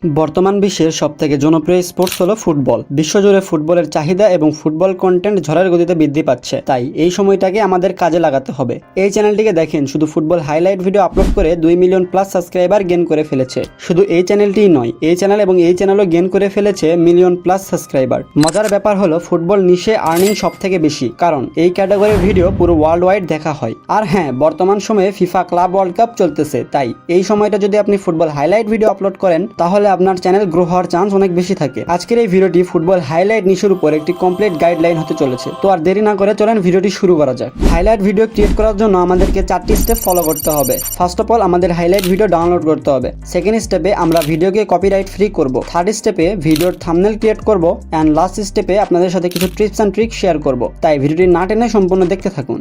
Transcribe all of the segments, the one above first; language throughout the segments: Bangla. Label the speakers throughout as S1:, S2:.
S1: বর্তমান বিশ্বের সবথেকে জনপ্রিয় স্পোর্টস হলো ফুটবল। বিশ্বজুড়ে ফুটবলের চাহিদা এবং ফুটবল কন্টেন্ট ঝড়ের গতিতে বৃদ্ধি পাচ্ছে, তাই এই সময়টাকে আমাদের কাজে লাগাতে হবে। এই চ্যানেলটিকে দেখেন, শুধু ফুটবল হাইলাইট ভিডিও আপলোড করে 2 মিলিয়ন প্লাস সাবস্ক্রাইবার গেইন করে ফেলেছে। শুধু এই চ্যানেলটিই নয়, এই চ্যানেল এবং এই চ্যানেলও গেইন করে ফেলেছে মিলিয়ন প্লাস সাবস্ক্রাইবার। মজার ব্যাপার হলো ফুটবল নিশে আর্নিং সব থেকে বেশি, কারণ এই ক্যাটাগরির ভিডিও পুরো ওয়ার্ল্ড ওয়াইড দেখা হয়। আর হ্যাঁ, বর্তমান সময়ে ফিফা ক্লাব ওয়ার্ল্ড কাপ চলতেছে, তাই এই সময়টা যদি আপনি ফুটবল হাইলাইট ভিডিও আপলোড করেন তাহলে আপনার চ্যানেল গ্রো হওয়ার চান্স অনেক বেশি থাকে। আজকের এই ভিডিওটি ফুটবল হাইলাইট নিশের উপর একটি কমপ্লিট গাইডলাইন হতে চলেছে। তো আর দেরি না করে চলেন ভিডিওটি শুরু করা যাক। হাইলাইট ভিডিও ক্রিয়েট করার জন্য আমাদেরকে 4টি স্টেপ ফলো করতে হবে। ফার্স্ট অফ অল আমাদের হাইলাইট ভিডিও ডাউনলোড করতে হবে। সেকেন্ড স্টেপে আমরা ভিডিওকে কপিরাইট ফ্রি করব। থার্ড স্টেপে ভিডিওর থাম্বনেল ক্রিয়েট করব। অ্যান্ড লাস্ট স্টেপে আপনাদের সাথে কিছু টিপস অ্যান্ড ট্রিক শেয়ার করব। তাই ভিডিওটি না টেনে সম্পূর্ণ দেখতে থাকুন।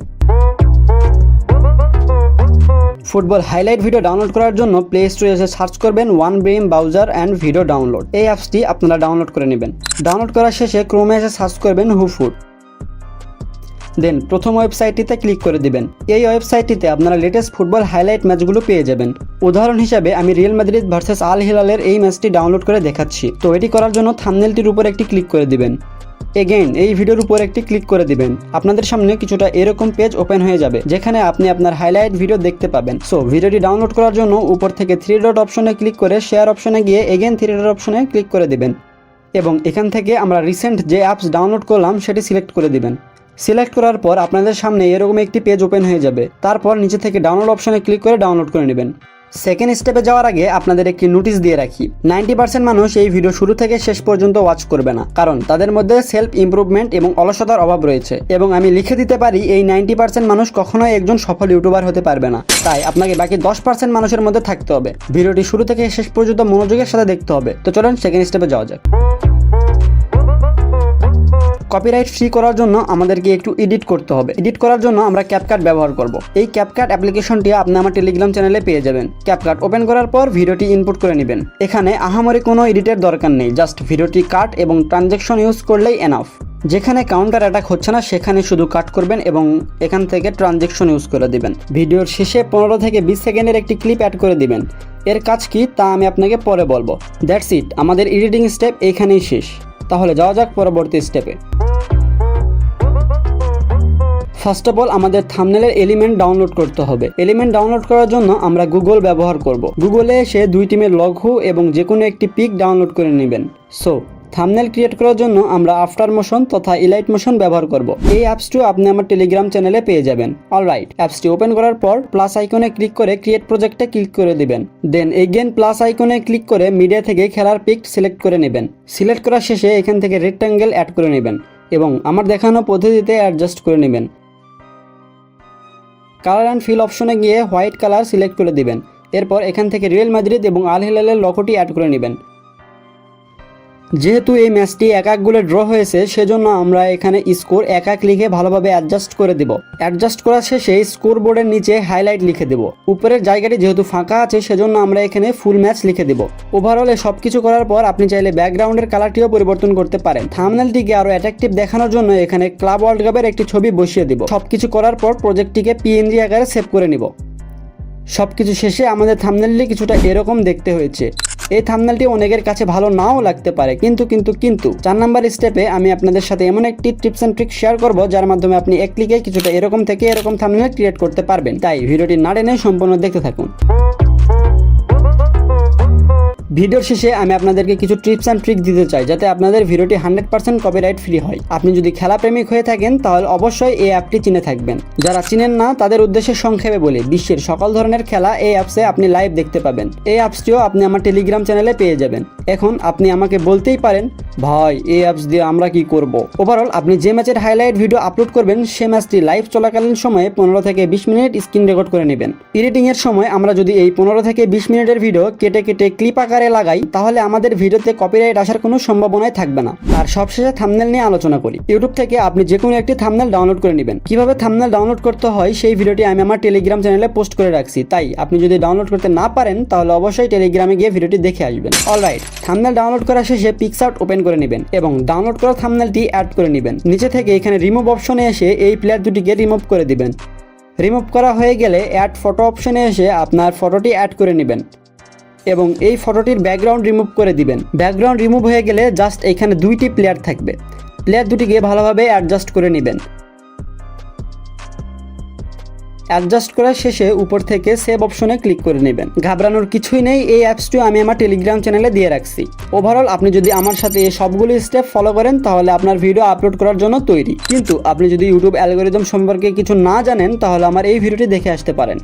S1: ফুটবল হাইলাইট ভিডিও ডাউনলোড করার জন্য প্লে স্টোরে এসে সার্চ করবেন OneBeam browser and video download. এই অ্যাপসটি আপনারা ডাউনলোড করে নেবেন। ডাউনলোড করার শেষে ক্রোমে এসে সার্চ করবেন হুফুট। দেন প্রথম ওয়েবসাইটটিতে ক্লিক করে দিবেন। এই ওয়েবসাইটটিতে আপনারা লেটেস্ট ফুটবল হাইলাইট ম্যাচগুলো পেয়ে যাবেন। উদাহরণ হিসাবে আমি রিয়াল মাদ্রিদ ভার্সেস আল হিলালের এই ম্যাচটি ডাউনলোড করে দেখাচ্ছি। তো এটি করার জন্য থাম্বনেলটির উপর একটি ক্লিক করে দিবেন। এগেইন এই ভিডিওর উপর একটি ক্লিক করে দিবেন। আপনাদের সামনে কিছুটা এরকম পেজ ওপেন হয়ে যাবে, যেখানে আপনি আপনার হাইলাইট ভিডিও দেখতে পাবেন। সো ভিডিওটি ডাউনলোড করার জন্য উপর থেকে 3 ডট অপশনে ক্লিক করে শেয়ার অপশনে গিয়ে এগেইন 3 ডট অপশনে ক্লিক করে দিবেন এবং এখান থেকে আমরা রিসেন্ট যে অ্যাপস ডাউনলোড করলাম সেটি সিলেক্ট করে দিবেন। সিলেক্ট করার পর আপনাদের সামনে এরকম একটি পেজ ওপেন হয়ে যাবে। তারপর নিচে থেকে ডাউনলোড অপশনে ক্লিক করে ডাউনলোড করে নেবেন। সেকেন্ড স্টেপে যাওয়ার আগে আপনাদের একটি নোটিশ দিয়ে রাখি, 90% মানুষ এই ভিডিও শুরু থেকে শেষ পর্যন্ত ওয়াচ করবে না, কারণ তাদের মধ্যে সেলফ ইমপ্রুভমেন্ট এবং অলসতার অভাব রয়েছে। এবং আমি লিখে দিতে পারি এই 90% মানুষ কখনোই একজন সফল ইউটিউবার হতে পারবে না। তাই আপনাকে বাকি 10% মানুষের মধ্যে থাকতে হবে। ভিডিওটি শুরু থেকে শেষ পর্যন্ত মনোযোগের সাথে দেখতে হবে। তো চলুন সেকেন্ড স্টেপে যাওয়া যাক। কপিরাইট ফ্রি করার জন্য আমাদেরকে একটু এডিট করতে হবে। এডিট করার জন্য আমরা ক্যাপকাট ব্যবহার করব। এই ক্যাপকাট অ্যাপ্লিকেশনটি আপনি আমার টেলিগ্রাম চ্যানেলে পেয়ে যাবেন। ক্যাপকাট ওপেন করার পর ভিডিওটি ইনপুট করে নেবেন। এখানে আহামরি কোনো এডিটের দরকার নেই, জাস্ট ভিডিওটি কাট এবং ট্রানজ্যাকশন ইউজ করলেই এনাফ। যেখানে কাউন্টার অ্যাটাক হচ্ছে না সেখানে শুধু কাট করবেন এবং এখান থেকে ট্রানজ্যাকশন ইউজ করে দিবেন। ভিডিওর শেষে 15 থেকে 20 সেকেন্ডের একটি ক্লিপ অ্যাড করে দিবেন। এর কাজ কি তা আমি আপনাকে পরে বলবো। দ্যাটস ইট, আমাদের এডিটিং স্টেপ এইখানেই শেষ। তাহলে যাওয়া যাক পরবর্তী স্টেপে। ফার্স্ট অফ অল আমাদের থাম্বনেলের এলিমেন্ট ডাউনলোড করতে হবে। এলিমেন্ট ডাউনলোড করার জন্য আমরা গুগল ব্যবহার করব। গুগলে এসে 2 টিমের লঘু এবং যে কোনো একটি পিক ডাউনলোড করে নেবেন। সো থাম্বনেল ক্রিয়েট করার জন্য আমরা আফটার মোশন তথা ইলাইট মোশন ব্যবহার করব। এই অ্যাপসটিও আপনি আমার টেলিগ্রাম চ্যানেলে পেয়ে যাবেন। অলরাইট, অ্যাপসটি ওপেন করার পর প্লাস আইকনে ক্লিক করে ক্রিয়েট প্রজেক্টে ক্লিক করে দিবেন। দেন এগেইন প্লাস আইকনে ক্লিক করে মিডিয়া থেকে খেলার পিক সিলেক্ট করে নেবেন। সিলেক্ট করার শেষে এখান থেকে রেক্ট্যাঙ্গেল অ্যাড করে নেবেন এবং আমার দেখানো পদ্ধতিতে অ্যাডজাস্ট করে নেবেন। কালার অ্যান্ড ফিল অপশনে গিয়ে হোয়াইট কালার সিলেক্ট করে দিবেন। এরপর এখান থেকে রিয়াল মাদ্রিদ এবং আল হিলালের লোগোটি অ্যাড করে নেবেন। যেহেতু এই ম্যাচটি 1-1 গোলে ড্র হয়েছে, সেজন্য আমরা এখানে স্কোর 1-1 লিখে ভালোভাবে অ্যাডজাস্ট করে দিব। অ্যাডজাস্ট করার শেষে স্কোর বোর্ডের নিচে হাইলাইট লিখে দেব। উপরের জায়গাটি যেহেতু ফাঁকা আছে সেজন্য আমরা এখানে ফুল ম্যাচ লিখে দেব। ওভারঅলে সবকিছু করার পর আপনি চাইলে ব্যাকগ্রাউন্ডের কালারটিও পরিবর্তন করতে পারেন। থাম্বনেলটিকে আরো অ্যাট্রাকটিভ দেখানোর জন্য এখানে ক্লাব ওয়ার্ল্ড কাপের একটি ছবি বসিয়ে দিব। সবকিছু করার পর প্রজেক্টটিকে PNG আকারে সেভ করে নিব। সবকিছু শেষে আমাদের থাম্বনেলটি কিছুটা এরকম দেখতে হয়েছে। এই থাম্বনেলটি অনেকের কাছে ভালো নাও লাগতে পারে, কিন্তু 4 নাম্বার স্টেপে আমি আপনাদের সাথে এমন একটি টিপস অ্যান্ড ট্রিক শেয়ার করব যার মাধ্যমে আপনি এক ক্লিকে কিছুটা এরকম থেকে এরকম থাম্বনেল ক্রিয়েট করতে পারবেন। তাই ভিডিওটি না টেনে সম্পূর্ণ দেখতে থাকুন। ভিডিওর শেষে আমি আপনাদেরকে কিছু টিপস অ্যান্ড ট্রিক দিতে চাই, যাতে আপনাদের ভিডিওটি 100% কপিরাইট ফ্রি হয়। আপনি যদি খেলা প্রেমিক হয়ে থাকেন তাহলে অবশ্যই এই অ্যাপটি চিনে থাকবেন। যারা চিনেন না তাদের উদ্দেশ্যে সংক্ষেপে বলি, বিশ্বের সকল ধরনের খেলা এই অ্যাপসে আপনি লাইভ দেখতে পাবেন। এই অ্যাপসটিও আপনি আমার টেলিগ্রাম চ্যানেলে পেয়ে যাবেন। এখন আপনি আমাকে বলতেই পারেন, ভাই এই অ্যাপস দিয়ে আমরা কি করব? ওভারঅল আপনি যে ম্যাচের হাইলাইট ভিডিও আপলোড করবেন সে ম্যাচটি লাইভ চলাকালীন সময়ে 15 থেকে 20 মিনিট স্ক্রিন রেকর্ড করে নেবেন। এডিটিং এর সময় আমরা যদি এই 15 থেকে 20 মিনিটের ভিডিও কেটে ক্লিপ আকারে লাগাই তাহলে আমাদের ভিডিওতে কপিরাইট আসার কোনো সম্ভাবনাই থাকবে না। আর সবশেষে থাম্বনেল নিয়ে আলোচনা করি। ইউটিউব থেকে আপনি যে কোনো একটি থাম্বনেল ডাউনলোড করে নেবেন। কিভাবে থাম্বনেল ডাউনলোড করতে হয় সেই ভিডিওটি আমি আমার টেলিগ্রাম চ্যানেলে পোস্ট করে রাখছি। তাই আপনি যদি ডাউনলোড করতে না পারেন তাহলে অবশ্যই টেলিগ্রামে গিয়ে ভিডিওটি দেখে আসবেন। অলরাইট, থাম্বনেল ডাউনলোড করার শেষে পিক্সআর্ট ওপেন করে নেবেন এবং ডাউনলোড করা থাম্বনেলটি অ্যাড করে নেবেন। নিচে থেকে এখানে রিমুভ অপশনে এসে এই প্লেয়ার দুটিকে রিমুভ করে দিবেন। রিমুভ করা হয়ে গেলে অ্যাড ফটো অপশনে এসে আপনার ফটোটি অ্যাড করে নেবেন। এবং এই ফটোটির ব্যাকগ্রাউন্ড রিমুভ করে দিবেন। ব্যাকগ্রাউন্ড রিমুভ হয়ে গেলে জাস্ট এখানে দুইটি প্লেয়ার থাকবে, প্লেয়ার দুটিকে ভালোভাবে অ্যাডজাস্ট করে নেবেন। অ্যাডজাস্ট করার শেষে উপর থেকে সেভ অপশনে ক্লিক করে নেবেন। ঘাবড়ানোর কিছুই নেই, এই অ্যাপসটিও আমি আমার টেলিগ্রাম চ্যানেলে দিয়ে রাখছি। ওভারঅল আপনি যদি আমার সাথে এই সবগুলো স্টেপ ফলো করেন তাহলে আপনার ভিডিও আপলোড করার জন্য তৈরি। কিন্তু আপনি যদি ইউটিউব অ্যালগোরিদম সম্পর্কে কিছু না জানেন তাহলে আমার এই ভিডিওটি দেখে আসতে পারেন।